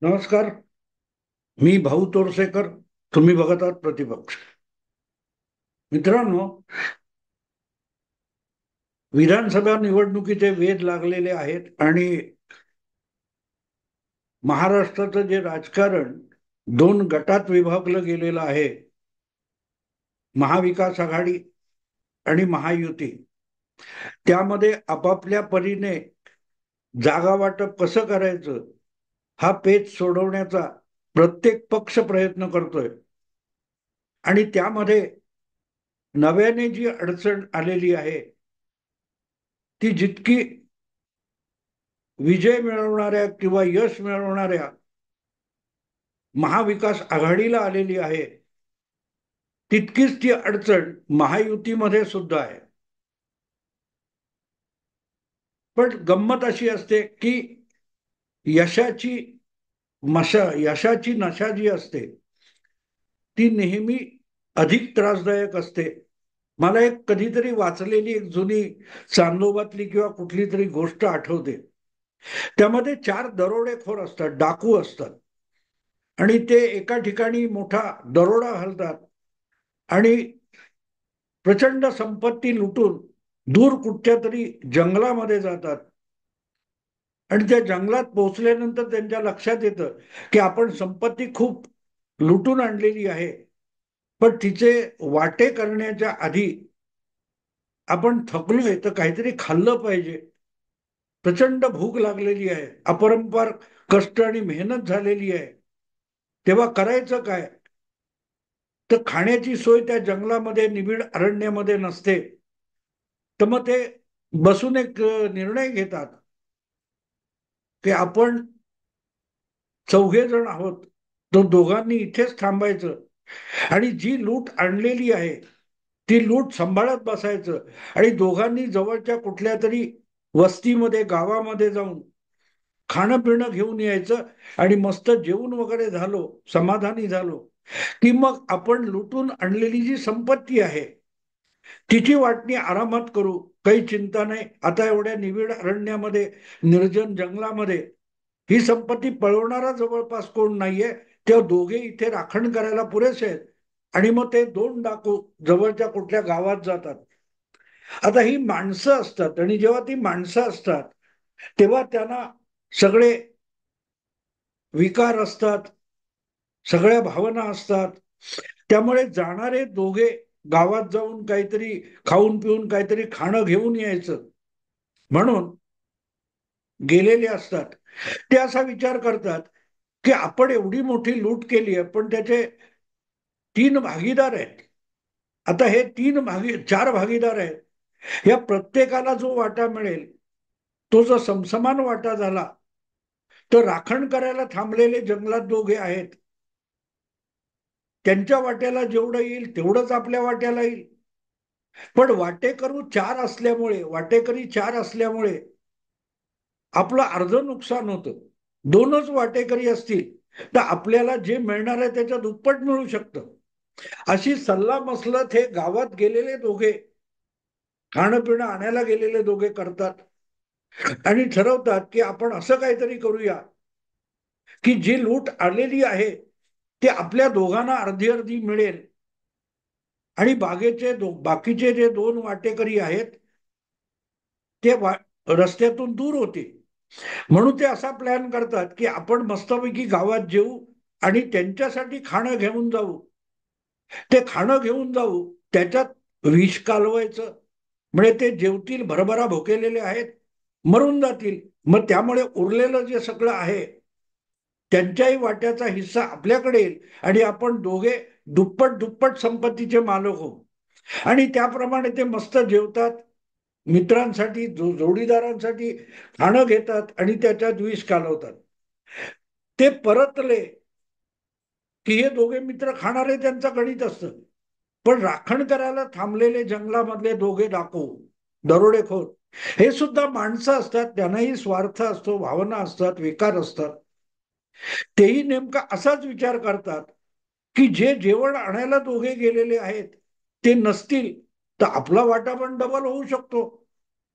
नमस्कार. मी भाऊ तोरसेकर. तुम्ही बघत आहात प्रतिपक्ष. मित्रांनो, विधानसभा निवडणुकीचे वेध लागलेले आहेत आणि महाराष्ट्राचं जे राजकारण दोन गटात विभागलं गेलेलं आहे, महाविकास आघाडी आणि महायुती, त्यामध्ये आपापल्या परीने जागा वाटप कसं करायचं हा पेच सोडवण्याचा प्रत्येक पक्ष प्रयत्न करतोय. आणि त्यामध्ये नव्याने जी अडचण आलेली आहे ती जितकी विजय मिळवणाऱ्या किंवा यश मिळवणाऱ्या महाविकास आघाडीला आलेली आहे, तितकीच ती अडचण महायुतीमध्ये सुद्धा आहे. पण गंमत अशी असते की यशाची यशाची नशा जी असते ती नेहमी अधिक त्रासदायक असते. मला एक कधीतरी वाचलेली एक जुनी चांदोबातली किंवा कुठली तरी गोष्ट आठवते. त्यामध्ये चार दरोडेखोर असतात, डाकू असतात, आणि ते एका ठिकाणी मोठा दरोडा घालतात आणि प्रचंड संपत्ती लुटून दूर कुठच्या तरी जंगलामध्ये जातात. आणि त्या जंगलात पोहोचल्यानंतर त्यांच्या लक्षात येतं की आपण संपत्ती खूप लुटून आणलेली आहे, पण तिचे वाटे करण्याच्या आधी आपण थकलोय तर काहीतरी खाल्लं पाहिजे. प्रचंड भूक लागलेली आहे, अपरंपार कष्ट आणि मेहनत झालेली आहे. तेव्हा करायचं काय? तर खाण्याची सोय त्या जंगलामध्ये निबिड अरण्यामध्ये नसते. तर मग ते बसून एक निर्णय घेतात की आपण चौघे जण आहोत, तो दोघांनी इथेच थांबायचं आणि जी लूट आणलेली आहे ती लूट सांभाळत बसायचं आणि दोघांनी जवळच्या कुठल्या तरी वस्तीमध्ये गावामध्ये जाऊन खाणं पिणं घेऊन यायचं. आणि मस्त जेवून वगैरे झालो, समाधानी झालो की मग आपण लुटून आणलेली जी संपत्ती आहे तिची वाटणी आरामात करू. काही चिंता नाही. आता एवढ्या निविड अरण्यामध्ये, निर्जन जंगलामध्ये ही संपत्ती पळवणारा जवळपास कोण नाहीये. तेव्हा दोघे इथे राखण करायला पुरेसे आहेत. आणि मग ते दोन डाकू जवळच्या कुठल्या गावात जातात. आता ही माणसं असतात आणि जेव्हा ती माणसं असतात तेव्हा त्यांना सगळे विकार असतात, सगळ्या भावना असतात. त्यामुळे जाणारे दोघे गावात जाऊन काहीतरी खाऊन पिऊन काहीतरी खाणं घेऊन यायचं म्हणून गेलेले असतात. ते असा विचार करतात की आपण एवढी मोठी लूट केली आहे, पण त्याचे तीन भागीदार आहेत. आता हे चार भागीदार आहेत, या प्रत्येकाला जो वाटा मिळेल तो जर समसमान वाटा झाला तर राखण करायला थांबलेले जंगलात दोघे आहेत, त्यांच्या वाट्याला जेवढं येईल तेवढंच आपल्या वाट्याला येईल. पण वाटेकरी चार असल्यामुळे आपलं अर्ध नुकसान होतं. दोनच वाटेकरी असतील तर आपल्याला जे मिळणार आहे त्याच्या दुप्पट मिळू शकतं. अशी सल्ला मसलत हे गावात गेलेले दोघे, खाणं पिणं आणायला गेलेले दोघे करतात आणि ठरवतात की आपण असं काहीतरी करूया की जी लूट आलेली आहे ती आपल्या दोघांना अर्धी अर्धी मिळेल आणि बाकीचे जे दोन वाटेकरी आहेत ते रस्त्यातून दूर होते. म्हणून ते असा प्लॅन करतात की आपण मस्तपैकी गावात जेऊ आणि त्यांच्यासाठी खाणं घेऊन जाऊ. ते खाणं घेऊन जाऊ, त्याच्यात विष कालवायचं, म्हणजे ते जेवतील, भरभरा भुकेलेले आहेत, मरून जातील. मग त्यामुळे उरलेलं जे सगळं आहे त्यांच्याही वाट्याचा हिस्सा आपल्याकडे येईल आणि आपण दोघे दुप्पट दुप्पट संपत्तीचे मालक होऊ. आणि त्याप्रमाणे ते मस्त जेवतात, मित्रांसाठी जोडीदारांसाठी खाणं घेतात आणि त्याच्यात विष कालवतात. ते परतले की हे दोघे मित्र खाणारे त्यांचं गणित असतं. पण राखण करायला थांबलेले जंगलामधले दोघे डाकू, दरोडेखोर, हे सुद्धा माणसं असतात. त्यांनाही स्वार्थ असतो, भावना असतात, विकार असतात. तेही नेमका असाच विचार करतात की जे जेवण आणायला दोघे गेलेले आहेत ते नसतील तर आपला वाटा पण डबल होऊ शकतो.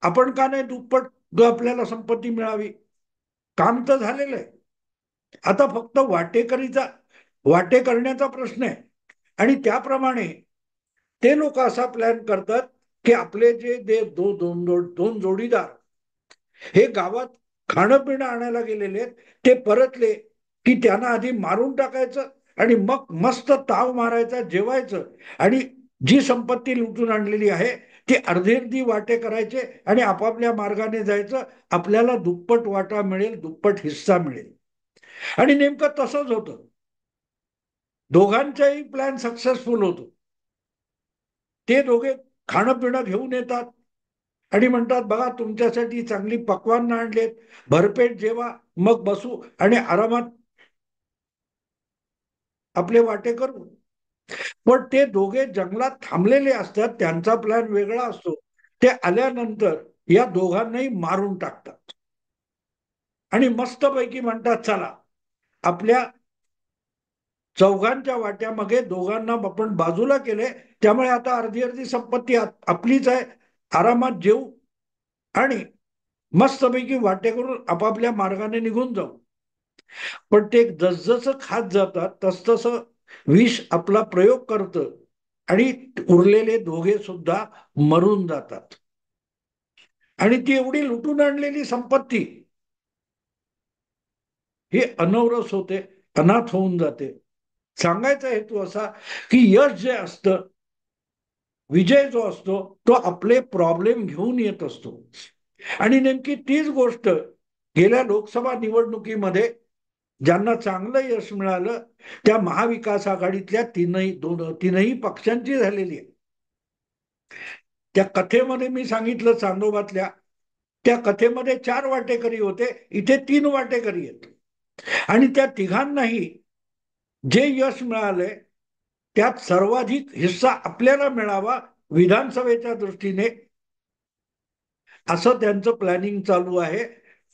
आपण का नाही दुप्पट आपल्याला संपत्ती मिळावी? काम तर झालेलं आहे. आता फक्त वाटे करण्याचा प्रश्न आहे. आणि त्याप्रमाणे ते लोक असा प्लॅन करतात की आपले जे दोन जोडीदार हे गावात खाणं पिणं आणायला गेलेले आहेत, ते परतले की त्यांना आधी मारून टाकायचं आणि मग मस्त ताव मारायचा, जेवायचं, आणि जी संपत्ती लुटून आणलेली आहे ती अर्धी अर्धी वाटे करायचे आणि आपापल्या मार्गाने जायचं. आपल्याला दुप्पट वाटा मिळेल, दुप्पट हिस्सा मिळेल. आणि नेमकं तसंच होतं. दोघांचाही प्लॅन सक्सेसफुल होतो. ते दोघे खाणं पिणं घेऊन येतात आणि म्हणतात, बघा तुमच्यासाठी चांगली पक्वान्न आणलेत, भरपेट जेवा, मग बसू आणि आरामात आपले वाटे करू. पण ते दोघे जंगलात थांबलेले असतात, त्यांचा प्लॅन वेगळा असतो. ते आल्यानंतर या दोघांनाही मारून टाकतात आणि मस्तपैकी म्हणतात, चला आपल्या चौघांच्या वाट्यामागे दोघांना आपण बाजूला केले, त्यामुळे आता अर्धी अर्धी संपत्ती आपलीच आहे, आरामात जेऊ आणि मस्तपैकी वाटे करून आपापल्या मार्गाने निघून जाऊ. पण ते जसजसं खात जातात तसतसं विष आपला प्रयोग करतं आणि उरलेले दोघे सुद्धा मरून जातात. आणि ती एवढी लुटून आणलेली संपत्ती ही अनवरस होते, अनाथ होऊन जाते. सांगायचा हेतू असा की यश जे असतं, विजय जो असतो, तो आपले प्रॉब्लेम घेऊन येत असतो. आणि नेमकी तीच गोष्ट गेल्या लोकसभा निवडणुकीमध्ये ज्यांना चांगलं यश मिळालं त्या महाविकास आघाडीतल्या तीनही पक्षांची झालेली आहे. त्या कथेमध्ये मी सांगितलं चांदोबातल्या, त्या कथेमध्ये 4 वाटेकरी होते, इथे 3 वाटेकरी आहेत. आणि त्या तिघांनाही जे यश मिळालंय त्यात सर्वाधिक हिस्सा आपल्याला मिळावा विधानसभेच्या दृष्टीने, असं त्यांचं प्लॅनिंग चालू आहे.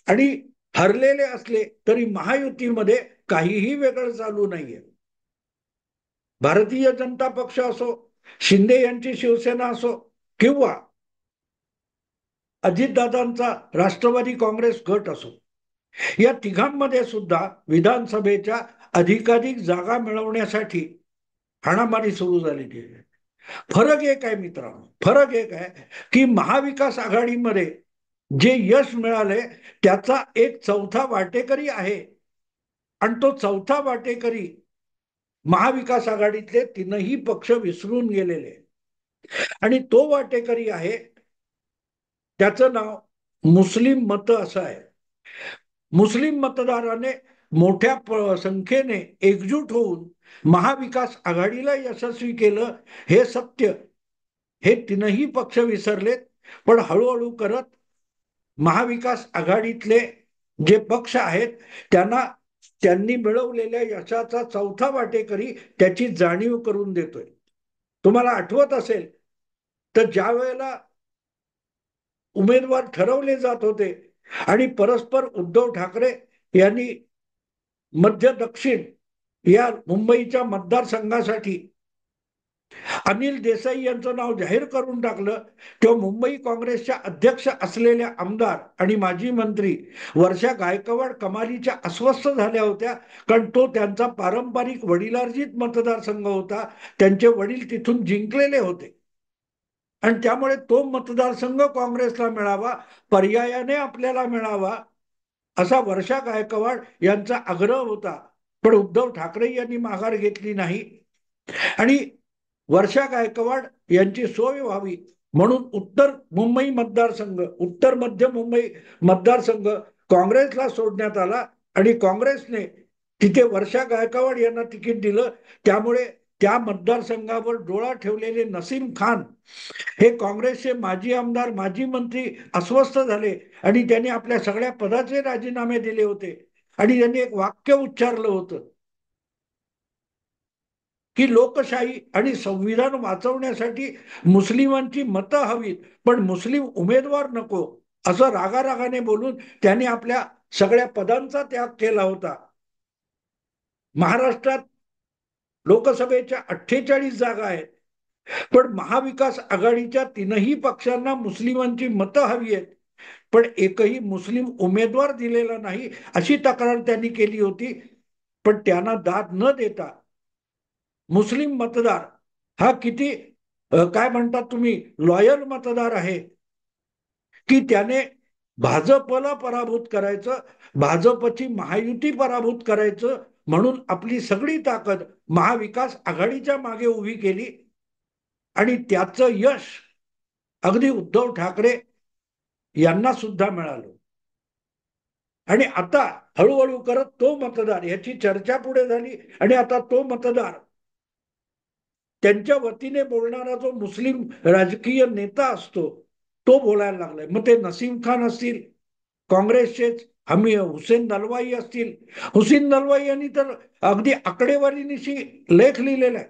आणि हरलेले असले तरी महायुतीमध्ये काहीही वेगळं चालू नाहीये. भारतीय जनता पक्ष असो, शिंदे यांची शिवसेना असो, किंवा अजितदादांचा राष्ट्रवादी काँग्रेस गट असो, या तिघांमध्ये सुद्धा विधानसभेच्या अधिकाधिक जागा मिळवण्यासाठी हाणामारी सुरू झालेली आहे. फरक एक आहे मित्रांनो, फरक एक आहे की महाविकास आघाडीमध्ये जे यश मिळाले त्याचा एक चौथा वाटेकरी आहे आणि तो चौथा वाटेकरी महाविकास आघाडीतले तीनही पक्ष विसरून गेलेले. आणि तो वाटेकरी आहे, त्याचं नाव मुस्लिम मत असं आहे. मुस्लिम मतदाराने मोठ्या संख्येने एकजूट होऊन महाविकास आघाडीला यशस्वी केलं, हे सत्य हे तीनही पक्ष विसरलेत. पण हळूहळू करत महाविकास आघाडीतले जे पक्ष आहेत त्यांनी मिळवलेल्या यशाचा चौथा वाटेकरी त्याची जाणीव करून देतोय. तुम्हाला आठवत असेल तर ज्या वेळेला उमेदवार ठरवले जात होते आणि परस्पर उद्धव ठाकरे यांनी मध्य दक्षिण या मुंबईच्या मतदारसंघासाठी अनिल देसाई यांचं नाव जाहीर करून टाकलं, तेव्हा मुंबई काँग्रेसच्या अध्यक्ष असलेल्या आमदार आणि माजी मंत्री वर्षा गायकवाड कमालीच्या अस्वस्थ झाल्या होत्या. कारण तो त्यांचा पारंपरिक वडिलार्जित मतदारसंघ होता, त्यांचे वडील तिथून जिंकलेले होते आणि त्यामुळे तो मतदारसंघ काँग्रेसला मिळावा, पर्यायाने आपल्याला मिळावा, असा वर्षा गायकवाड यांचा आग्रह होता. पण उद्धव ठाकरे यांनी माघार घेतली नाही आणि वर्षा गायकवाड यांची सोय व्हावी म्हणून उत्तर मध्य मुंबई मतदारसंघ काँग्रेसला सोडण्यात आला आणि काँग्रेसने तिथे वर्षा गायकवाड यांना तिकीट दिलं. त्यामुळे त्या मतदारसंघावर डोळा ठेवलेले नसीम खान हे काँग्रेसचे माजी आमदार, माजी मंत्री अस्वस्थ झाले आणि त्यांनी आपल्या सगळ्या पदाचे राजीनामे दिले होते. आणि त्यांनी एक वाक्य उच्चारलं होतं की लोकशाही आणि संविधान वाचवण्यासाठी मुस्लिमांची मतं हवीत, पण मुस्लिम उमेदवार नको, असं रागारागाने बोलून त्यांनी आपल्या सगळ्या पदांचा त्याग केला होता. महाराष्ट्रात लोकसभेच्या 48 जागा आहेत, पण महाविकास आघाडीच्या तीनही पक्षांना मुस्लिमांची मतं हवी आहेत. पण एकही मुस्लिम उमेदवार दिलेला नाही अशी तक्रार त्यांनी केली होती. पण त्यांना दाद न देता मुस्लिम मतदार हा किती काय म्हणतात तुम्ही लॉयल मतदार आहे, की त्याने भाजपला पराभूत करायचं, भाजपची महायुती पराभूत करायचं म्हणून आपली सगळी ताकद महाविकास आघाडीच्या मागे उभी केली. आणि त्याचं यश अगदी उद्धव ठाकरे यांना सुद्धा मिळालं. आणि आता हळूहळू करत तो मतदार, याची चर्चा पुढे झाली आणि आता तो मतदार त्यांच्या वतीने बोलणारा जो मुस्लिम राजकीय नेता असतो तो बोलायला लागलाय. मग ते नसीम खान असतील, काँग्रेसचेच हुसेन दलवाई असतील. हुसेन दलवाई यांनी तर अगदी आकडेवारीनिशी लेख लिहिलेला आहे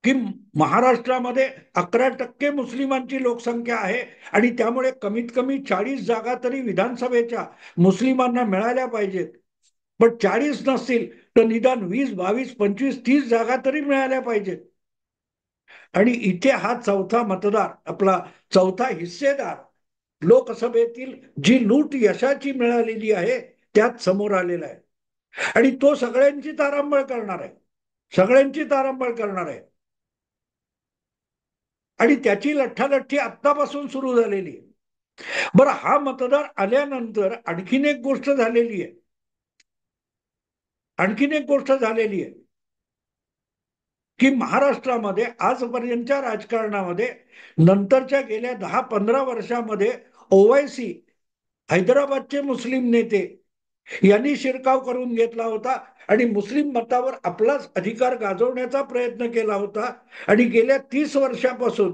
की महाराष्ट्रामध्ये 11% मुस्लिमांची लोकसंख्या आहे आणि त्यामुळे कमीत कमी 40 जागा तरी विधानसभेच्या मुस्लिमांना मिळाल्या पाहिजेत. पण 40 नसतील तर निदान 20, 22, 25, 30 जागा तरी मिळाल्या पाहिजेत. आणि इथे हा चौथा मतदार, आपला चौथा हिस्सेदार लोकसभेतील जी लूट यशाची मिळालेली आहे त्यात समोर आलेला आहे. आणि तो सगळ्यांची तारांबळ करणार आहे, सगळ्यांची तारांबळ करणार आहे. आणि त्याची लठ्ठालठ्ठी आत्तापासून सुरू झालेली आहे. बरं, हा मतदार आल्यानंतर आणखीन एक गोष्ट झालेली आहे, आणखीन एक गोष्ट झालेली आहे की महाराष्ट्रामध्ये आजपर्यंतच्या राजकारणामध्ये नंतरच्या गेल्या 10-15 वर्षामध्ये ओवायसी, हैदराबादचे मुस्लिम नेते यांनी शिरकाव करून घेतला होता आणि मुस्लिम मतावर आपलाच अधिकार गाजवण्याचा प्रयत्न केला होता. आणि गेल्या 30 वर्षापासून,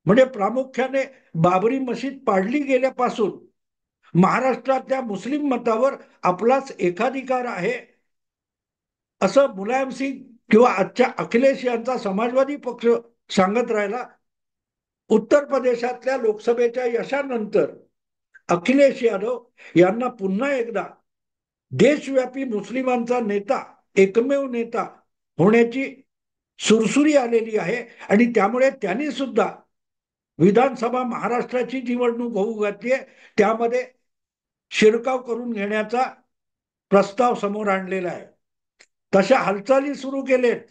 म्हणजे प्रामुख्याने बाबरी मशीद पाडली गेल्यापासून महाराष्ट्रातल्या मुस्लिम मतावर आपलाच एकाधिकार आहे असं मुलायम सिंग किंवा आजच्या अखिलेश यांचा समाजवादी पक्ष सांगत राहिला. उत्तर प्रदेशातल्या लोकसभेच्या यशानंतर अखिलेश यादव यांना पुन्हा एकदा देशव्यापी मुस्लिमांचा नेता, एकमेव नेता होण्याची सुरसुरी आलेली आहे. आणि त्यामुळे त्यांनी सुद्धा विधानसभा महाराष्ट्राची निवडणूक होऊ घातली आहे, त्यामध्ये शिरकाव करून घेण्याचा प्रस्ताव समोर आणलेला आहे. तशा हालचाली सुरू केलेत.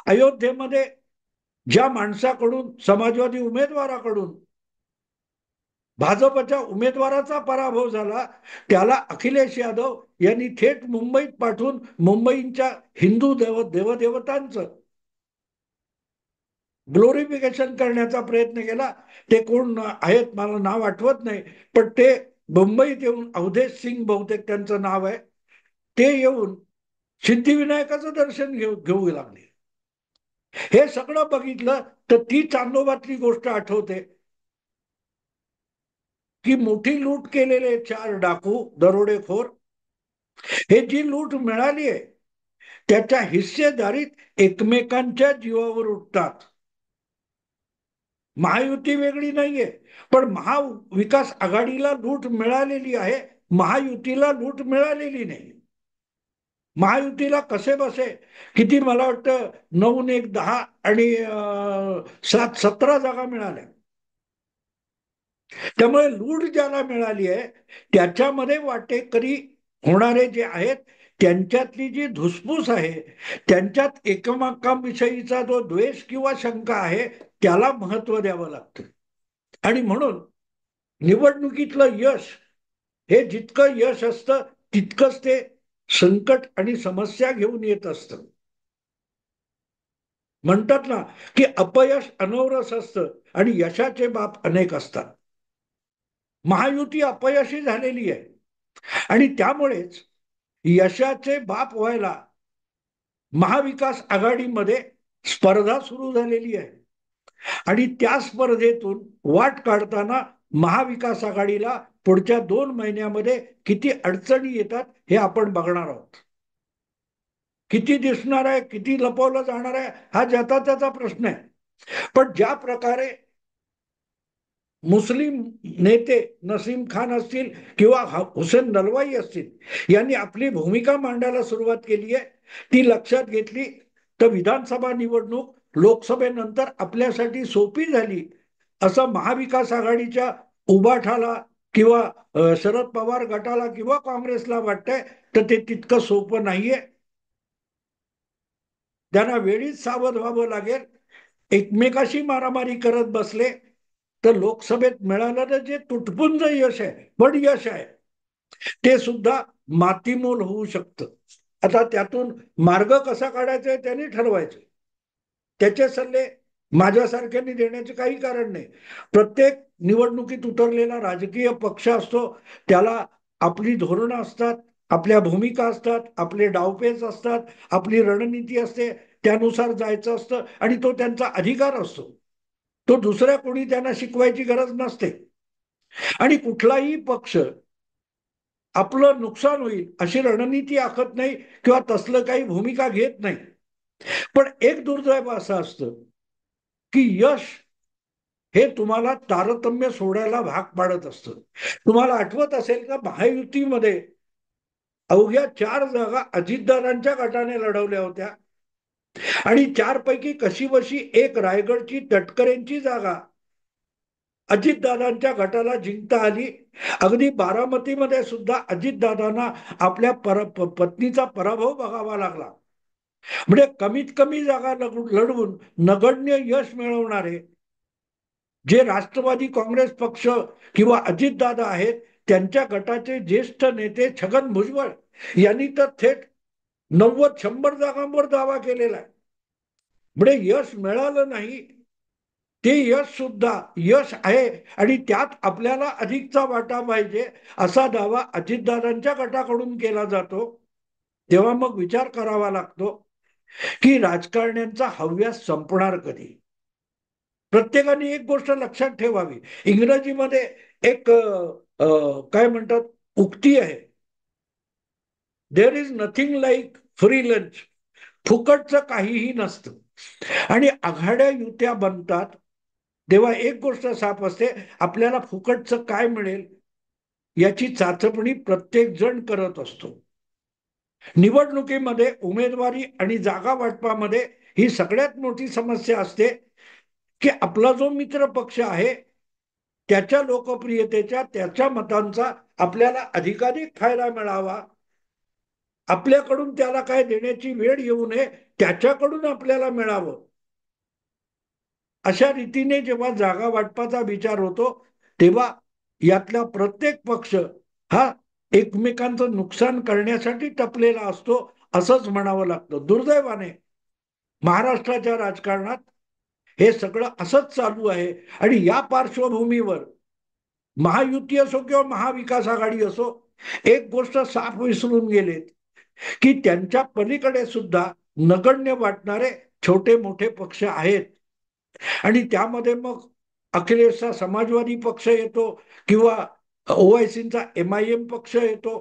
अयोध्येमध्ये ज्या माणसाकडून, समाजवादी उमेदवाराकडून भाजपच्या उमेदवाराचा पराभव झाला, त्याला अखिलेश यादव यांनी थेट मुंबईत पाठवून मुंबईच्या हिंदू देवदेवतांचं ग्लोरिफिकेशन करण्याचा प्रयत्न केला. ते कोण आहेत मला नाव आठवत नाही, पण ते मुंबईत येऊन, अवधेश सिंग बहुतेक त्यांचं नाव आहे, ते येऊन सिद्धिविनायकाचं दर्शन घेऊ लागले. हे सगळं बघितलं तर ती चांदोबातली गोष्ट आठवते की मोठी लूट केलेले 4 डाकू दरोडेखोर, हे जी लूट मिळाली आहे त्याच्या हिस्सेदारीत एकमेकांच्या जीवावर उठतात. महायुती वेगळी नाहीये, पण महाविकास आघाडीला लूट मिळालेली आहे, महायुतीला लूट मिळालेली नाही. महायुतीला कसे बसे किती, मला वाटतं 9 ने 1 10 आणि 7 17 जागा मिळाल्या. त्यामुळे लूट ज्याला मिळाली आहे त्याच्यामध्ये वाटेकरी होणारे जे आहेत त्यांच्यातली जी धुसफूस आहे, त्यांच्यात एकमेकांविषयीचा जो द्वेष किंवा शंका आहे त्याला महत्व द्यावं लागतं. आणि म्हणून निवडणुकीतलं यश हे जितकं यश असतं तितकंच ते संकट आणि समस्या घेऊन येत असतं. म्हणतात ना की अपयश अनवरस असतं आणि यशाचे बाप अनेक असतात. महायुती अपयशी झालेली आहे आणि त्यामुळेच यशाचे बाप व्हायला महाविकास आघाडीमध्ये स्पर्धा सुरू झालेली आहे. आणि त्या स्पर्धेतून वाट काढताना महाविकास आघाडीला पुढच्या 2 महिन्यामध्ये किती अडचणी येतात हे आपण बघणार आहोत. किती दिसणार आहे, किती लपवलं जाणार आहे, हा ज्याचा त्याचा प्रश्न आहे. पण ज्या प्रकारे मुस्लिम नेते नसीम खान असतील किंवा हुसेन दलवाई असतील यांनी आपली भूमिका मांडायला सुरुवात केली आहे, ती लक्षात घेतली तर विधानसभा निवडणूक लोकसभेनंतर आपल्यासाठी सोपी झाली असं महाविकास आघाडीच्या उभाठाला किंवा शरद पवार गटाला किंवा काँग्रेसला वाटतंय, तर ते तितकं सोपं नाहीये. त्यांना वेळीच सावध व्हावं लागेल. एकमेकाशी मारामारी करत बसले तर लोकसभेत मिळालेलं जे तुटपुंज यश आहे, पण यश आहे, ते सुद्धा मातीमोल होऊ शकतं. आता त्यातून मार्ग कसा काढायचा त्यांनी ठरवायचे. त्याचे सल्ले माझ्यासारख्यांनी देण्याचे काही कारण नाही. प्रत्येक निवडणुकीत उतरलेला राजकीय पक्ष असतो, त्याला आपली धोरणं असतात, आपल्या भूमिका असतात, आपले डावपेच असतात, आपली रणनीती असते, त्यानुसार जायचं असतं आणि तो त्यांचा अधिकार असतो. तो दुसऱ्या कोणी त्यांना शिकवायची गरज नसते. आणि कुठलाही पक्ष आपलं नुकसान होईल अशी रणनीती आखत नाही किंवा तसलं काही भूमिका घेत नाही. पण एक दुर्दैव असं असतं की यश हे तुम्हाला तारतम्य सोडायला भाग पाडत असतं. तुम्हाला आठवत असेल का, महायुतीमध्ये अवघ्या 4 जागा अजितदादांच्या गटाने लढवल्या होत्या आणि 4 पैकी कशीबशी एक रायगडची तटकरेंची जागा अजितदादांच्या गटाला जिंकता आली. अगदी बारामतीमध्ये सुद्धा अजितदादांना आपल्या पत्नीचा पराभव बघावा लागला. म्हणजे कमीत कमी जागा लढवून नगण्य यश मिळवणारे जे राष्ट्रवादी काँग्रेस पक्ष किंवा अजितदादा आहेत, त्यांच्या गटाचे ज्येष्ठ नेते छगन भुजबळ यांनी तर थेट 90-100 जागांवर दावा केलेला आहे. म्हणजे यश मिळालं नाही, ते यश सुद्धा यश आहे आणि त्यात आपल्याला अधिकचा वाटा पाहिजे असा दावा अजितदादांच्या गटाकडून केला जातो. तेव्हा मग विचार करावा लागतो की राजकारण्यांचा हव्यास संपणार कधी. प्रत्येकाने एक गोष्ट लक्षात ठेवावी. इंग्रजीमध्ये एक काय म्हणतात उक्ती आहे, there is nothing like free lunch. फुकटचं काहीही नसतं. आणि आघाड्या युत्या बनतात तेव्हा एक गोष्ट साफ असते, आपल्याला फुकटचं काय मिळेल याची चाचपणी प्रत्येक जण करत असतो. निवडणुकीमध्ये उमेदवारी आणि जागा वाटपामध्ये ही सगळ्यात मोठी समस्या असते की आपला जो मित्र पक्ष आहे त्याच्या लोकप्रियतेच्या, त्याच्या मतांचा आपल्याला अधिकाधिक फायदा मिळावा, आपल्याकडून त्याला काय देण्याची वेळ येऊ नये, त्याच्याकडून आपल्याला मिळावं, अशा रीतीने जेव्हा जागा वाटपाचा विचार होतो तेव्हा यातला प्रत्येक पक्ष हा एकमेकांचं नुकसान करण्यासाठी टपलेला असतो, असंच म्हणावं लागतं. दुर्दैवाने महाराष्ट्राच्या राजकारणात हे सगळं असंच चालू आहे. आणि या पार्श्वभूमीवर महायुती असो किंवा महाविकास आघाडी असो, एक गोष्ट साफ विसरून गेलेत की त्यांच्या पलीकडे सुद्धा नगण्य वाटणारे छोटे मोठे पक्ष आहेत. आणि त्यामध्ये मग अखिलेशचा समाजवादी पक्ष येतो किंवा ओआयसीचा MIM पक्ष येतो.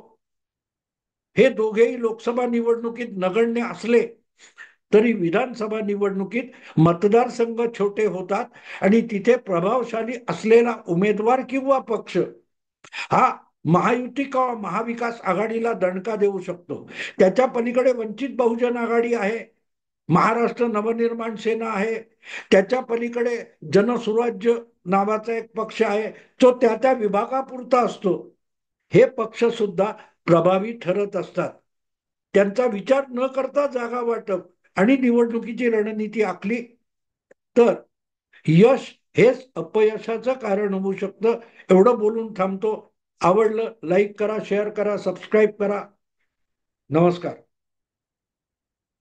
हे दोघेही लोकसभा निवडणुकीत नगण्य असले तरी विधानसभा निवडणुकीत मतदारसंघ छोटे होतात आणि तिथे प्रभावशाली असलेला उमेदवार किंवा पक्ष हा महायुती किंवा महाविकास आघाडीला दणका देऊ शकतो. त्याच्या पलीकडे वंचित बहुजन आघाडी आहे, महाराष्ट्र नवनिर्माण सेना आहे, त्याच्या पलीकडे जनसुराज्य नावाचा एक पक्ष आहे, तो त्या त्या विभागापुरता असतो. हे पक्ष सुद्धा प्रभावी ठरत असतात. त्यांचा विचार न करता जागा वाटप आणि निवडणुकीची रणनीती आखली तर यश हेच अपयशाचं कारण होऊ शकतं. एवढं बोलून थांबतो. आवडलं लाईक करा, शेअर करा, सबस्क्राईब करा. नमस्कार.